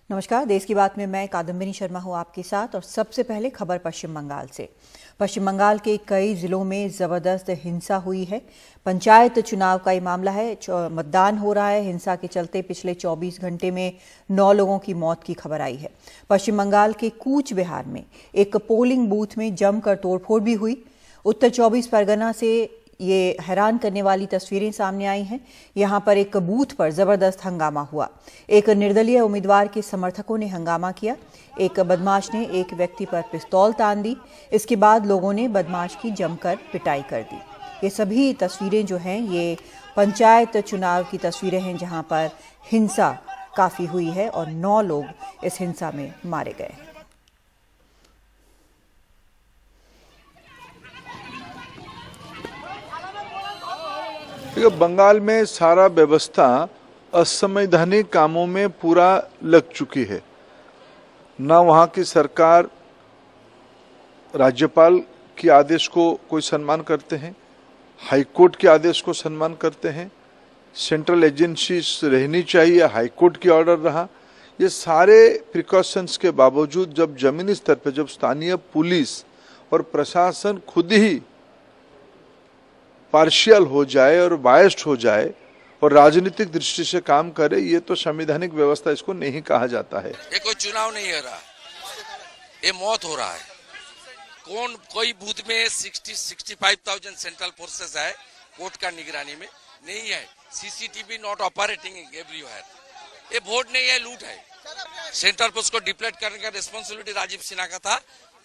नमस्कार। देश की बात में मैं कादम्बिनी शर्मा हूं आपके साथ। और सबसे पहले खबर पश्चिम बंगाल से। पश्चिम बंगाल के कई जिलों में जबरदस्त हिंसा हुई है। पंचायत चुनाव का ये मामला है। मतदान हो रहा है। हिंसा के चलते पिछले 24 घंटे में 9 लोगों की मौत की खबर आई है। पश्चिम बंगाल के कूच बिहार में एक पोलिंग बूथ में जमकर तोड़फोड़ भी हुई। उत्तर 24 परगना से ये हैरान करने वाली तस्वीरें सामने आई हैं। यहां पर एक बूथ पर जबरदस्त हंगामा हुआ। एक निर्दलीय उम्मीदवार के समर्थकों ने हंगामा किया। एक बदमाश ने एक व्यक्ति पर पिस्तौल तान दी। इसके बाद लोगों ने बदमाश की जमकर पिटाई कर दी। ये सभी तस्वीरें जो हैं ये पंचायत चुनाव की तस्वीरें हैं जहां पर हिंसा काफी हुई है और 9 लोग इस हिंसा में मारे गए। बंगाल में सारा व्यवस्था असंवैधानिक कामों में पूरा लग चुकी है। न वहां की सरकार राज्यपाल के आदेश को कोई सम्मान करते हैं, हाईकोर्ट के आदेश को सम्मान करते हैं। सेंट्रल एजेंसी रहनी चाहिए, हाईकोर्ट की ऑर्डर रहा। ये सारे प्रिकॉशंस के बावजूद जब जमीनी स्तर पर जब स्थानीय पुलिस और प्रशासन खुद ही पार्शियल हो जाए और बायस्ड हो जाए और राजनीतिक दृष्टि से काम करे, ये तो संवैधानिक व्यवस्था इसको नहीं कहा जाता है। ये कोई चुनाव नहीं हो रहा, ये मौत हो रहा है। कोई बूथ में 65,000 सेंट्रल फोर्सेस है कोर्ट का निगरानी में नहीं है। CCTV not operating everywhere. ये वोट नहीं है, लूट है। सेंट्रल फोर्स को डिप्लेट करने का रिस्पॉन्सिबिलिटी राजीव सिन्हा का था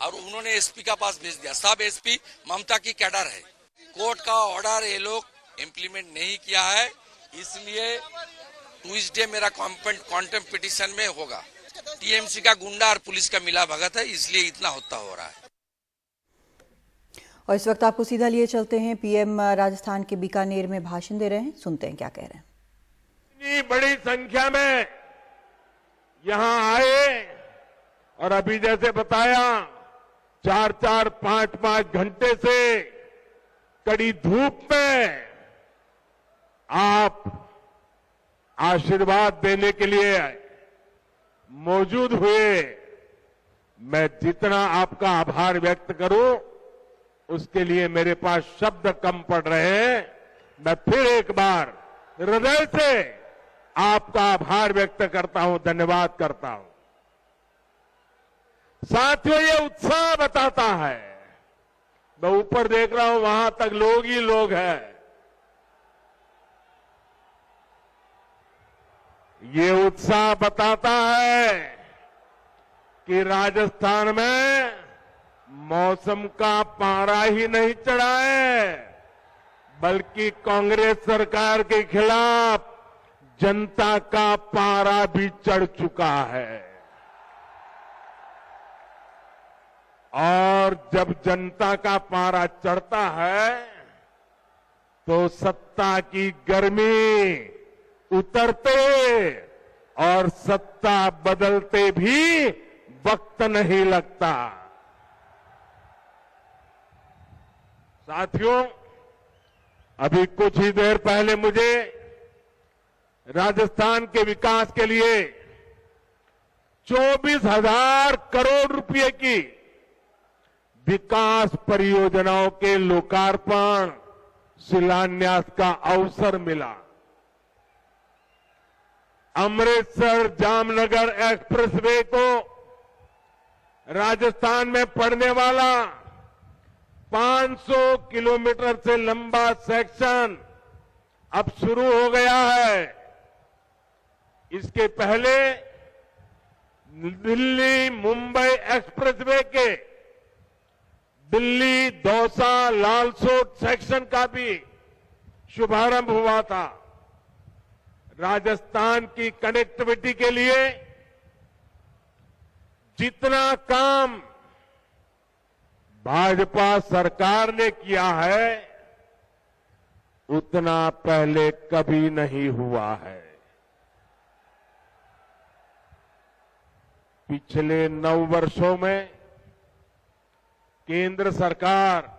और उन्होंने एसपी का पास भेज दिया। सब एसपी ममता की कैडर है। कोर्ट का ऑर्डर ये लोग इम्प्लीमेंट नहीं किया है, इसलिए ट्यूसडे मेरा कॉन्टेम्प्ट पिटीशन में होगा। टीएमसी का गुंडा और पुलिस का मिला भगत है, इसलिए इतना होता हो रहा है। और इस वक्त आपको सीधा लिए चलते हैं। पीएम राजस्थान के बीकानेर में भाषण दे रहे हैं। सुनते हैं क्या कह रहे हैं। इतनी बड़ी संख्या में यहां आए और अभी जैसे बताया 4-4, 5-5 घंटे से कड़ी धूप में आप आशीर्वाद देने के लिए मौजूद हुए। मैं जितना आपका आभार व्यक्त करूं उसके लिए मेरे पास शब्द कम पड़ रहे हैं। मैं फिर एक बार हृदय से आपका आभार व्यक्त करता हूं, धन्यवाद करता हूं। साथियों, ये उत्साह बताता है, मैं ऊपर देख रहा हूं वहां तक लोग ही लोग हैं। ये उत्साह बताता है कि राजस्थान में मौसम का पारा ही नहीं चढ़ा है, बल्कि कांग्रेस सरकार के खिलाफ जनता का पारा भी चढ़ चुका है। और जब जनता का पारा चढ़ता है तो सत्ता की गर्मी उतरते और सत्ता बदलते भी वक्त नहीं लगता। साथियों, अभी कुछ ही देर पहले मुझे राजस्थान के विकास के लिए 24,000 करोड़ रुपए की विकास परियोजनाओं के लोकार्पण शिलान्यास का अवसर मिला। अमृतसर जामनगर एक्सप्रेसवे को राजस्थान में पड़ने वाला 500 किलोमीटर से लंबा सेक्शन अब शुरू हो गया है। इसके पहले दिल्ली मुंबई एक्सप्रेसवे के दिल्ली दौसा लालसोट सेक्शन का भी शुभारंभ हुआ था। राजस्थान की कनेक्टिविटी के लिए जितना काम भाजपा सरकार ने किया है उतना पहले कभी नहीं हुआ है। पिछले 9 वर्षों में केंद्र सरकार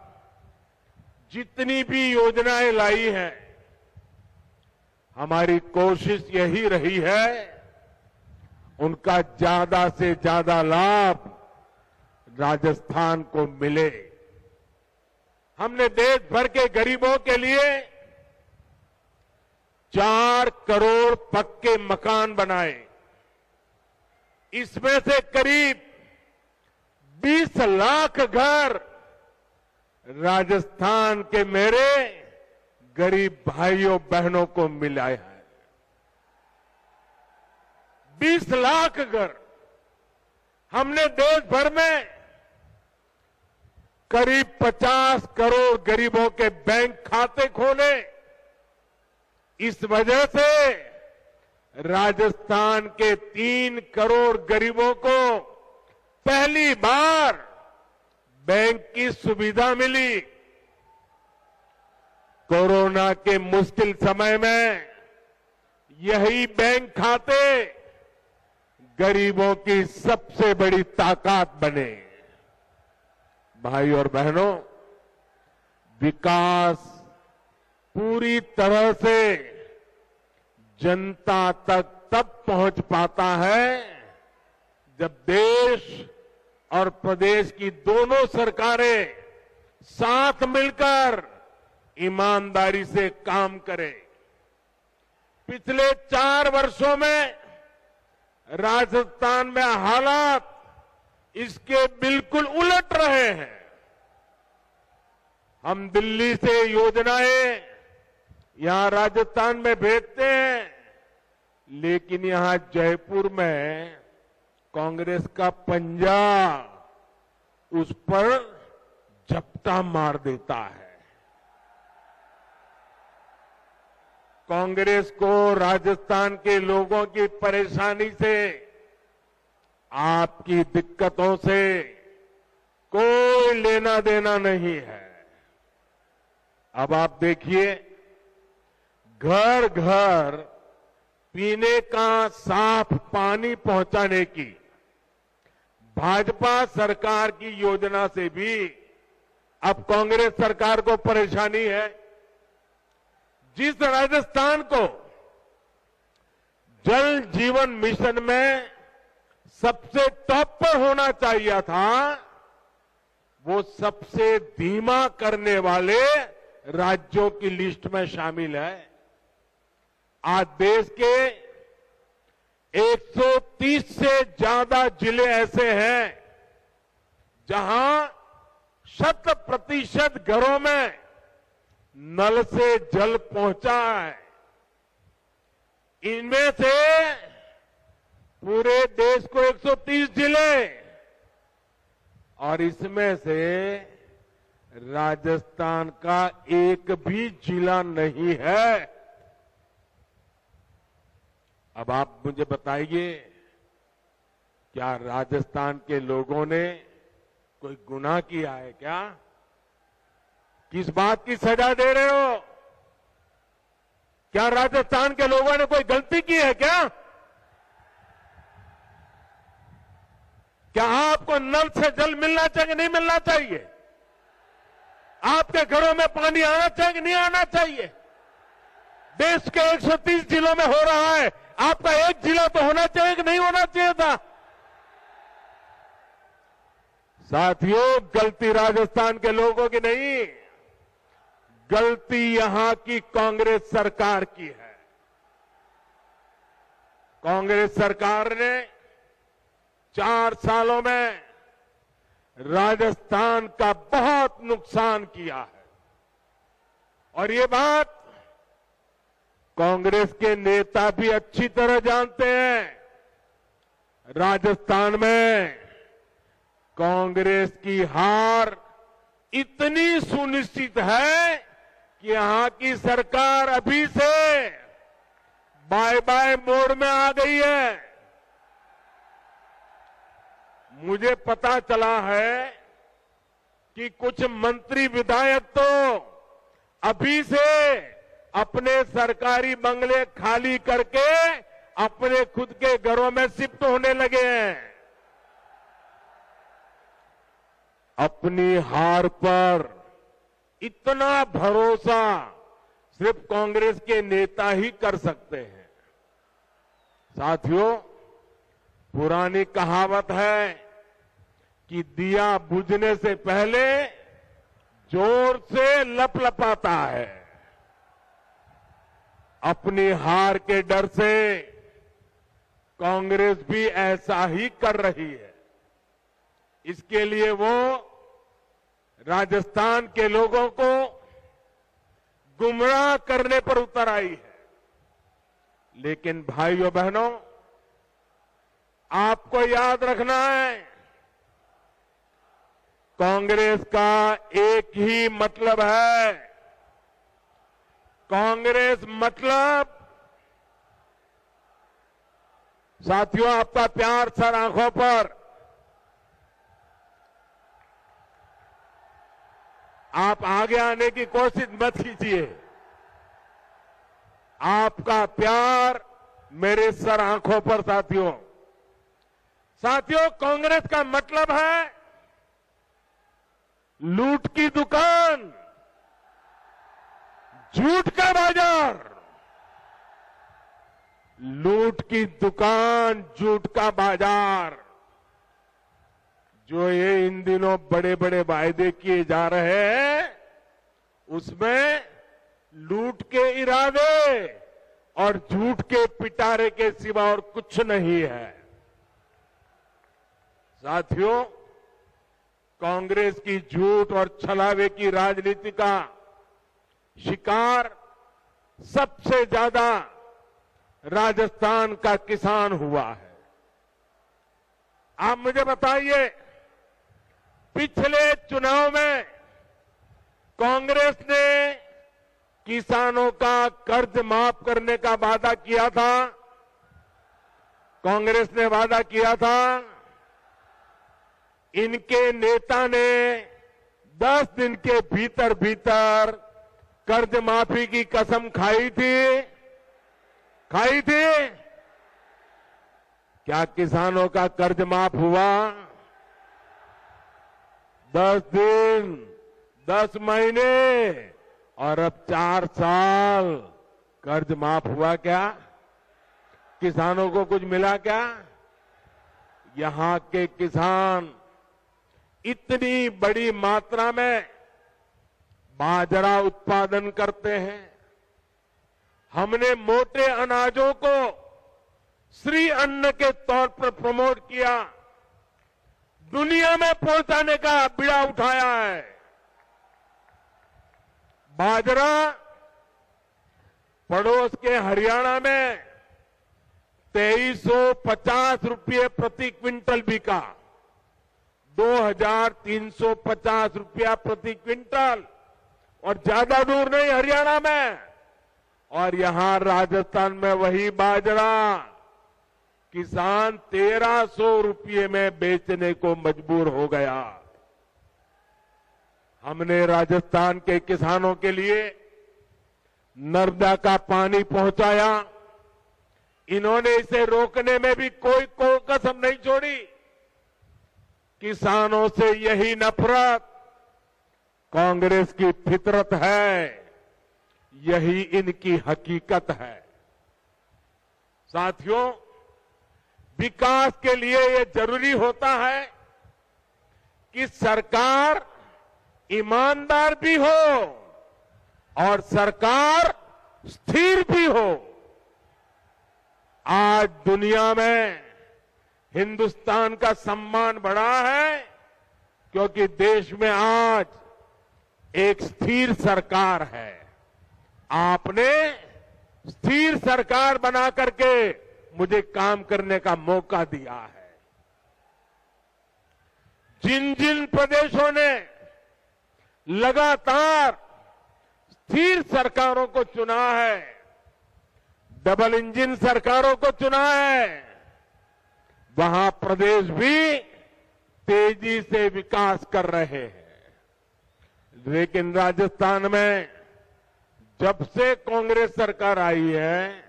जितनी भी योजनाएं लाई हैं, हमारी कोशिश यही रही है उनका ज्यादा से ज्यादा लाभ राजस्थान को मिले। हमने देश भर के गरीबों के लिए 4 करोड़ पक्के मकान बनाए। इसमें से करीब 20 लाख घर राजस्थान के मेरे गरीब भाइयों बहनों को मिला है। 20 लाख घर। हमने देश भर में करीब 50 करोड़ गरीबों के बैंक खाते खोले। इस वजह से राजस्थान के 3 करोड़ गरीबों को पहली बार बैंक की सुविधा मिली। कोरोना के मुश्किल समय में यही बैंक खाते गरीबों की सबसे बड़ी ताकत बने। भाई और बहनों, विकास पूरी तरह से जनता तक तब पहुंच पाता है जब देश और प्रदेश की दोनों सरकारें साथ मिलकर ईमानदारी से काम करें। पिछले 4 वर्षों में राजस्थान में हालात इसके बिल्कुल उलट रहे हैं। हम दिल्ली से योजनाएं यहां राजस्थान में भेजते हैं, लेकिन यहां जयपुर में कांग्रेस का पंजा उस पर झपटा मार देता है। कांग्रेस को राजस्थान के लोगों की परेशानी से, आपकी दिक्कतों से कोई लेना देना नहीं है। अब आप देखिए, घर घर पीने का साफ पानी पहुंचाने की भाजपा सरकार की योजना से भी अब कांग्रेस सरकार को परेशानी है। जिस राजस्थान को जल जीवन मिशन में सबसे टॉप पर होना चाहिए था, वो सबसे धीमा करने वाले राज्यों की लिस्ट में शामिल है। आज देश के 130 से ज्यादा जिले ऐसे हैं जहां 100% घरों में नल से जल पहुंचा है। इनमें से पूरे देश को 130 जिले, और इसमें से राजस्थान का एक भी जिला नहीं है। अब आप मुझे बताइए, क्या राजस्थान के लोगों ने कोई गुनाह किया है क्या? किस बात की सजा दे रहे हो? क्या राजस्थान के लोगों ने कोई गलती की है क्या? क्या आपको नल से जल मिलना चाहिए, नहीं मिलना चाहिए? आपके घरों में पानी आना चाहिए, नहीं आना चाहिए? देश के 130 जिलों में हो रहा है, आपका एक जिला तो होना चाहिए कि नहीं होना चाहिए था? साथियों, गलती राजस्थान के लोगों की नहीं, गलती यहां की कांग्रेस सरकार की है। कांग्रेस सरकार ने 4 सालों में राजस्थान का बहुत नुकसान किया है, और ये बात कांग्रेस के नेता भी अच्छी तरह जानते हैं। राजस्थान में कांग्रेस की हार इतनी सुनिश्चित है कि यहां की सरकार अभी से बाय बाय मोड में आ गई है। मुझे पता चला है कि कुछ मंत्री विधायक तो अभी से अपने सरकारी बंगले खाली करके अपने खुद के घरों में शिफ्ट होने लगे हैं। अपनी हार पर इतना भरोसा सिर्फ कांग्रेस के नेता ही कर सकते हैं। साथियों, पुरानी कहावत है कि दिया बुझने से पहले जोर से लपलपाता है। अपनी हार के डर से कांग्रेस भी ऐसा ही कर रही है। इसके लिए वो राजस्थान के लोगों को गुमराह करने पर उतर आई है। लेकिन भाइयों बहनों, आपको याद रखना है, कांग्रेस का एक ही मतलब है। कांग्रेस मतलब, साथियों आपका प्यार सर आंखों पर, आप आगे आने की कोशिश मत कीजिए। आपका प्यार मेरे सर आंखों पर साथियों। साथियों, कांग्रेस का मतलब है लूट की दुकान, झूठ का बाजार। लूट की दुकान, झूठ का बाजार, जो ये इन दिनों बड़े बड़े वायदे किए जा रहे हैं, उसमें लूट के इरादे और झूठ के पिटारे के सिवा और कुछ नहीं है। साथियों, कांग्रेस की झूठ और छलावे की राजनीति का शिकार सबसे ज्यादा राजस्थान का किसान हुआ है। आप मुझे बताइए, पिछले चुनाव में कांग्रेस ने किसानों का कर्ज माफ करने का वादा किया था। कांग्रेस ने वादा किया था। इनके नेता ने 10 दिन के भीतर भीतर कर्ज माफी की कसम खाई थी। क्या किसानों का कर्ज माफ हुआ? 10 दिन, 10 महीने और अब 4 साल कर्ज माफ हुआ क्या? किसानों को कुछ मिला क्या? यहां के किसान इतनी बड़ी मात्रा में बाजरा उत्पादन करते हैं। हमने मोटे अनाजों को श्री अन्न के तौर पर प्रमोट किया, दुनिया में पहुंचाने का बीड़ा उठाया है। बाजरा पड़ोस के हरियाणा में 2350 रुपये प्रति क्विंटल बिका, 2350 रुपया प्रति क्विंटल, और ज्यादा दूर नहीं हरियाणा में। और यहां राजस्थान में वही बाजरा किसान 1300 रुपये में बेचने को मजबूर हो गया। हमने राजस्थान के किसानों के लिए नर्मदा का पानी पहुंचाया। इन्होंने इसे रोकने में भी कोई कसम नहीं छोड़ी। किसानों से यही नफरत कांग्रेस की फितरत है, यही इनकी हकीकत है। साथियों, विकास के लिए ये जरूरी होता है कि सरकार ईमानदार भी हो और सरकार स्थिर भी हो। आज दुनिया में हिंदुस्तान का सम्मान बढ़ा है क्योंकि देश में आज एक स्थिर सरकार है। आपने स्थिर सरकार बना करके मुझे काम करने का मौका दिया है। जिन जिन प्रदेशों ने लगातार स्थिर सरकारों को चुना है, डबल इंजन सरकारों को चुना है, वहां प्रदेश भी तेजी से विकास कर रहे हैं। लेकिन राजस्थान में जब से कांग्रेस सरकार आई है,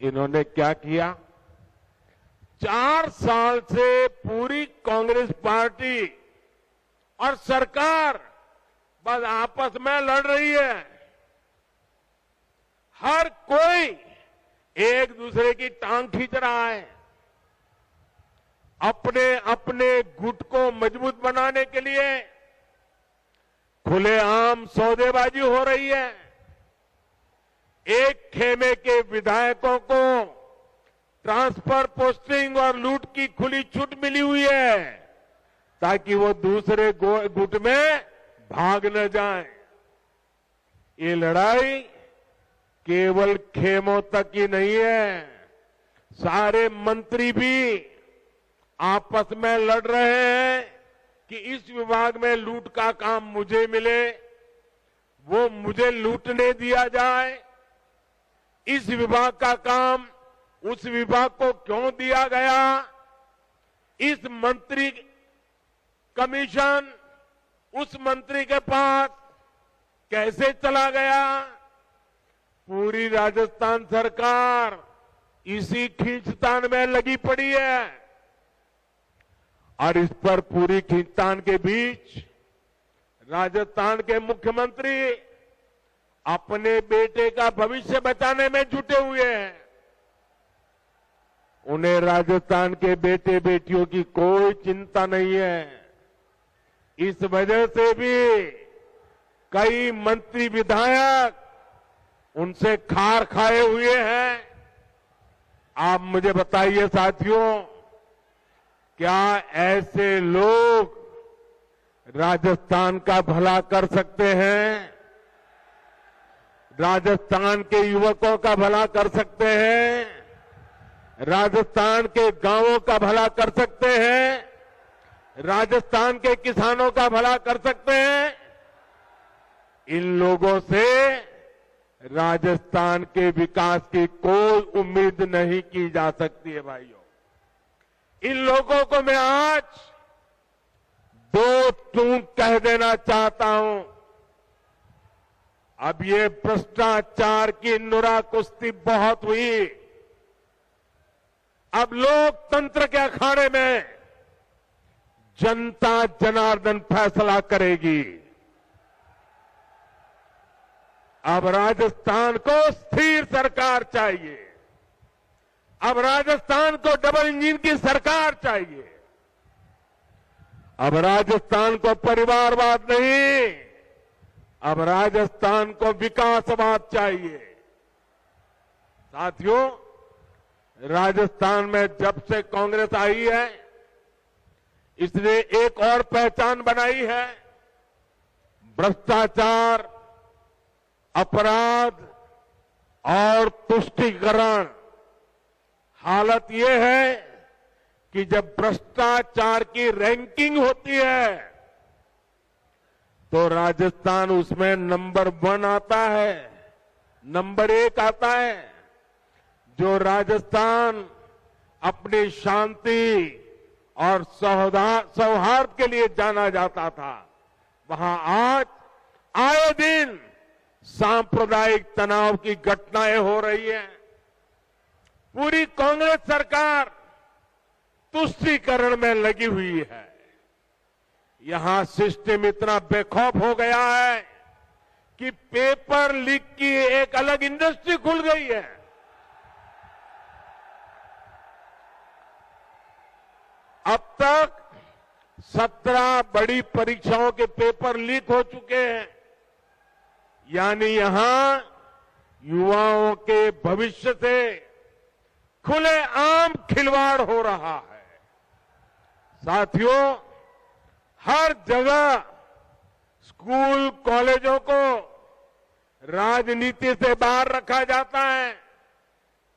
इन्होंने क्या किया? 4 साल से पूरी कांग्रेस पार्टी और सरकार बस आपस में लड़ रही है। हर कोई एक दूसरे की टांग खींच रहा है। अपने अपने गुट को मजबूत बनाने के लिए खुलेआम सौदेबाजी हो रही है। एक खेमे के विधायकों को ट्रांसफर, पोस्टिंग और लूट की खुली छूट मिली हुई है ताकि वो दूसरे गुट में भाग न जाए। ये लड़ाई केवल खेमों तक ही नहीं है, सारे मंत्री भी आपस में लड़ रहे हैं कि इस विभाग में लूट का काम मुझे मिले, वो मुझे लूटने दिया जाए। इस विभाग का काम उस विभाग को क्यों दिया गया? इस मंत्री कमीशन उस मंत्री के पास कैसे चला गया? पूरी राजस्थान सरकार इसी खींचतान में लगी पड़ी है और इस पर पूरी खींचतान के बीच राजस्थान के मुख्यमंत्री अपने बेटे का भविष्य बचाने में जुटे हुए हैं। उन्हें राजस्थान के बेटे बेटियों की कोई चिंता नहीं है। इस वजह से भी कई मंत्री विधायक उनसे खार खाए हुए हैं। आप मुझे बताइए साथियों, क्या ऐसे लोग राजस्थान का भला कर सकते हैं? राजस्थान के युवकों का भला कर सकते हैं? राजस्थान के गांवों का भला कर सकते हैं? राजस्थान के किसानों का भला कर सकते हैं? इन लोगों से राजस्थान के विकास की कोई उम्मीद नहीं की जा सकती है भाइयों। इन लोगों को मैं आज दो टूक कह देना चाहता हूं। अब ये भ्रष्टाचार की नुरा कुश्ती बहुत हुई। अब लोकतंत्र के अखाड़े में जनता जनार्दन फैसला करेगी। अब राजस्थान को स्थिर सरकार चाहिए। अब राजस्थान को डबल इंजन की सरकार चाहिए। अब राजस्थान को परिवारवाद नहीं, अब राजस्थान को विकासवाद चाहिए। साथियों, राजस्थान में जब से कांग्रेस आई है, इसने एक और पहचान बनाई है। भ्रष्टाचार, अपराध और तुष्टीकरण। हालत यह है कि जब भ्रष्टाचार की रैंकिंग होती है तो राजस्थान उसमें नंबर 1 आता है, नंबर 1 आता है। जो राजस्थान अपनी शांति और सौहार्द के लिए जाना जाता था, वहां आज आए दिन सांप्रदायिक तनाव की घटनाएं हो रही हैं। पूरी कांग्रेस सरकार तुष्टीकरण में लगी हुई है। यहां सिस्टम इतना बेखौफ हो गया है कि पेपर लीक की एक अलग इंडस्ट्री खुल गई है। अब तक 17 बड़ी परीक्षाओं के पेपर लीक हो चुके हैं। यानी यहां युवाओं के भविष्य से खुलेआम खिलवाड़ हो रहा है। साथियों, हर जगह स्कूल कॉलेजों को राजनीति से बाहर रखा जाता है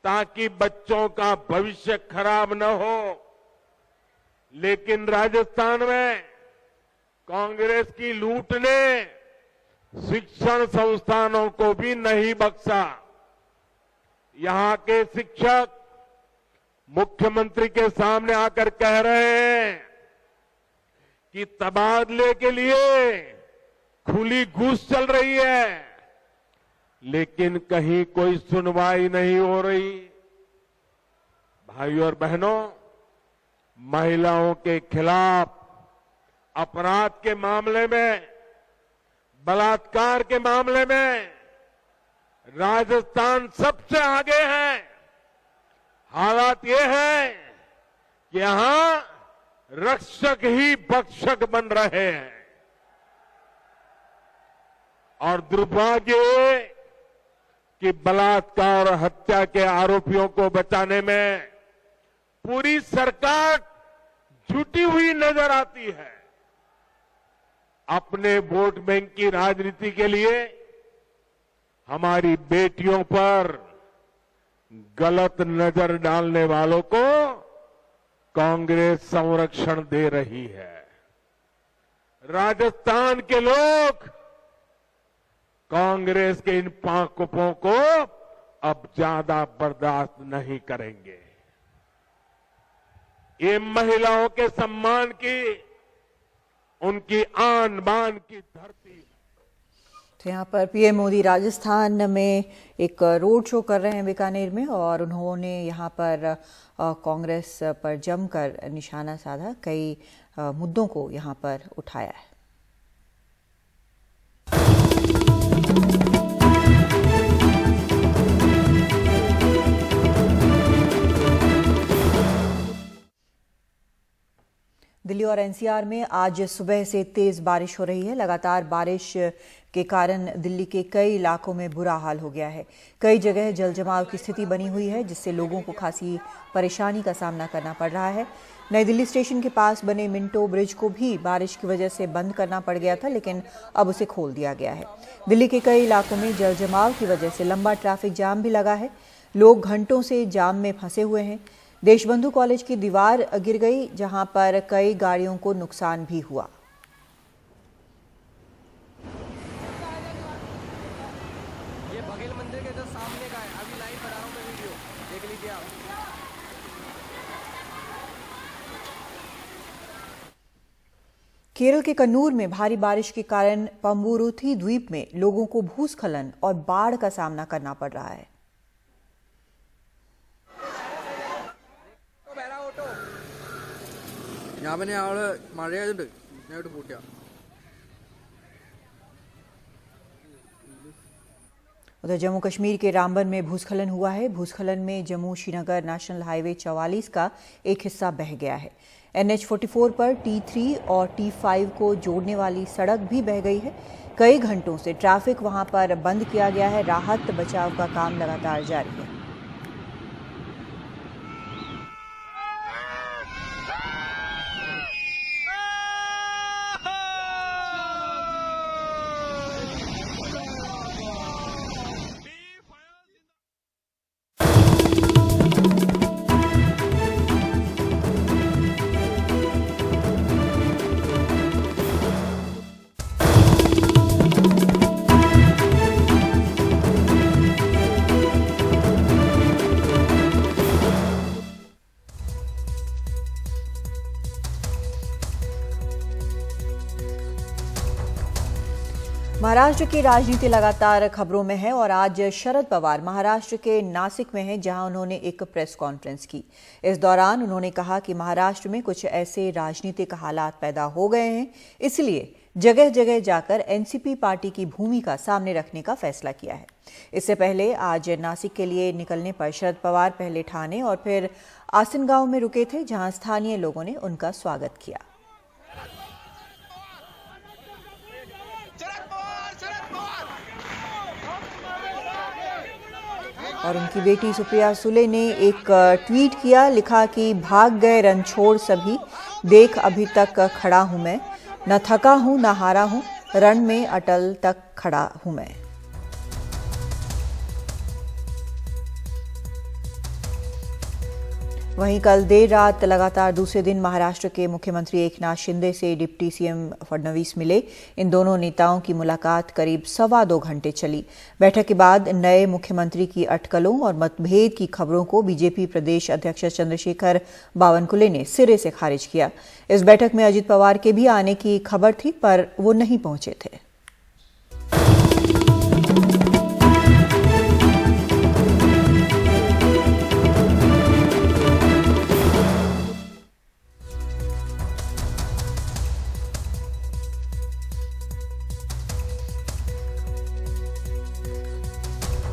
ताकि बच्चों का भविष्य खराब न हो। लेकिन राजस्थान में कांग्रेस की लूट ने शिक्षण संस्थानों को भी नहीं बख्शा। यहां के शिक्षक मुख्यमंत्री के सामने आकर कह रहे हैं कि तबादले के लिए खुली घूस चल रही है, लेकिन कहीं कोई सुनवाई नहीं हो रही। भाइयों और बहनों, महिलाओं के खिलाफ अपराध के मामले में, बलात्कार के मामले में राजस्थान सबसे आगे है। हालात ये है कि यहां रक्षक ही भक्षक बन रहे हैं। और दुर्भाग्य है कि बलात्कार और हत्या के आरोपियों को बचाने में पूरी सरकार जुटी हुई नजर आती है। अपने वोट बैंक की राजनीति के लिए हमारी बेटियों पर गलत नजर डालने वालों को कांग्रेस संरक्षण दे रही है। राजस्थान के लोग कांग्रेस के इन पांकों को अब ज्यादा बर्दाश्त नहीं करेंगे। ये महिलाओं के सम्मान की, उनकी आन बान की धरती। तो यहाँ पर पीएम मोदी राजस्थान में एक रोड शो कर रहे हैं बीकानेर में, और उन्होंने यहाँ पर कांग्रेस पर जमकर निशाना साधा, कई मुद्दों को यहाँ पर उठाया है। दिल्ली और एनसीआर में आज सुबह से तेज बारिश हो रही है। लगातार बारिश के कारण दिल्ली के कई इलाकों में बुरा हाल हो गया है। कई जगह जलजमाव की स्थिति बनी हुई है, जिससे लोगों को खासी परेशानी का सामना करना पड़ रहा है। नई दिल्ली स्टेशन के पास बने मिंटो ब्रिज को भी बारिश की वजह से बंद करना पड़ गया था, लेकिन अब उसे खोल दिया गया है। दिल्ली के कई इलाकों में जलजमाव की वजह से लंबा ट्रैफिक जाम भी लगा है। लोग घंटों से जाम में फंसे हुए हैं। देशबंधु कॉलेज की दीवार गिर गई, जहां पर कई गाड़ियों को नुकसान भी हुआ। ये बघेल मंदिर के जो सामने का है, अभी लाइव बना रहा हूं मैं वीडियो, देख लीजिए आप। केरल के कन्नूर में भारी बारिश के कारण पम्बुरुथी द्वीप में लोगों को भूस्खलन और बाढ़ का सामना करना पड़ रहा है। ഞാൻ പിന്നെ ആള് മഴയായതുണ്ട് ഞാനായിട്ട് പൂട്ടിയ उधर जम्मू कश्मीर के रामबन में भूस्खलन हुआ है। भूस्खलन में जम्मू श्रीनगर नेशनल हाईवे 44 का एक हिस्सा बह गया है। NH44 पर T3 और T5 को जोड़ने वाली सड़क भी बह गई है। कई घंटों से ट्रैफिक वहां पर बंद किया गया है। राहत बचाव का काम लगातार जारी है। महाराष्ट्र की राजनीति लगातार खबरों में है और आज शरद पवार महाराष्ट्र के नासिक में हैं, जहां उन्होंने एक प्रेस कॉन्फ्रेंस की। इस दौरान उन्होंने कहा कि महाराष्ट्र में कुछ ऐसे राजनीतिक हालात पैदा हो गए हैं, इसलिए जगह जगह जाकर एनसीपी पार्टी की भूमिका सामने रखने का फैसला किया है। इससे पहले आज नासिक के लिए निकलने पर शरद पवार पहले ठाणे और फिर आसनगांव में रुके थे, जहां स्थानीय लोगों ने उनका स्वागत किया। और उनकी बेटी सुप्रिया सुले ने एक ट्वीट किया, लिखा कि भाग गए रणछोड़ सभी, देख अभी तक खड़ा हूं मैं, न थका हूं न हारा हूं, रण में अटल तक खड़ा हूं मैं। वहीं कल देर रात लगातार दूसरे दिन महाराष्ट्र के मुख्यमंत्री एकनाथ शिंदे से डिप्टी सीएम फडणवीस मिले। इन दोनों नेताओं की मुलाकात करीब 2.25 घंटे चली। बैठक के बाद नए मुख्यमंत्री की अटकलों और मतभेद की खबरों को बीजेपी प्रदेश अध्यक्ष चंद्रशेखर बावनकुले ने सिरे से खारिज किया। इस बैठक में अजित पवार के भी आने की खबर थी, पर वो नहीं पहुंचे थे।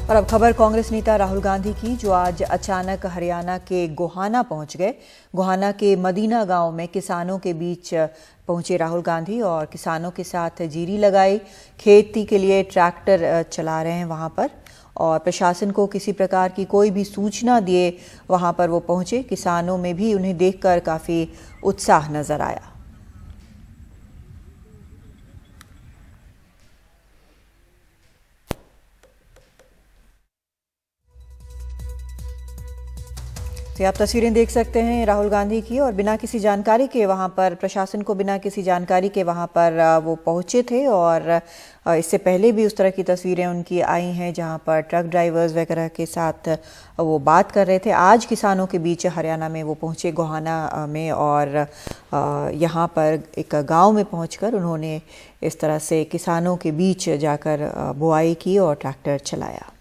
और अब खबर कांग्रेस नेता राहुल गांधी की, जो आज अचानक हरियाणा के गोहाना पहुंच गए। गोहाना के मदीना गांव में किसानों के बीच पहुंचे राहुल गांधी और किसानों के साथ जीरी लगाई। खेती के लिए ट्रैक्टर चला रहे हैं वहां पर, और प्रशासन को किसी प्रकार की कोई भी सूचना दिए वहां पर वो पहुंचे। किसानों में भी उन्हें देखकर काफी उत्साह नजर आया। तो आप तस्वीरें देख सकते हैं राहुल गांधी की, और बिना किसी जानकारी के वहां पर, प्रशासन को बिना किसी जानकारी के वहां पर वो पहुंचे थे। और इससे पहले भी उस तरह की तस्वीरें उनकी आई हैं जहां पर ट्रक ड्राइवर्स वगैरह के साथ वो बात कर रहे थे। आज किसानों के बीच हरियाणा में वो पहुंचे गोहाना में, और यहां पर एक गांव में पहुंचकर उन्होंने इस तरह से किसानों के बीच जाकर बुआई की और ट्रैक्टर चलाया।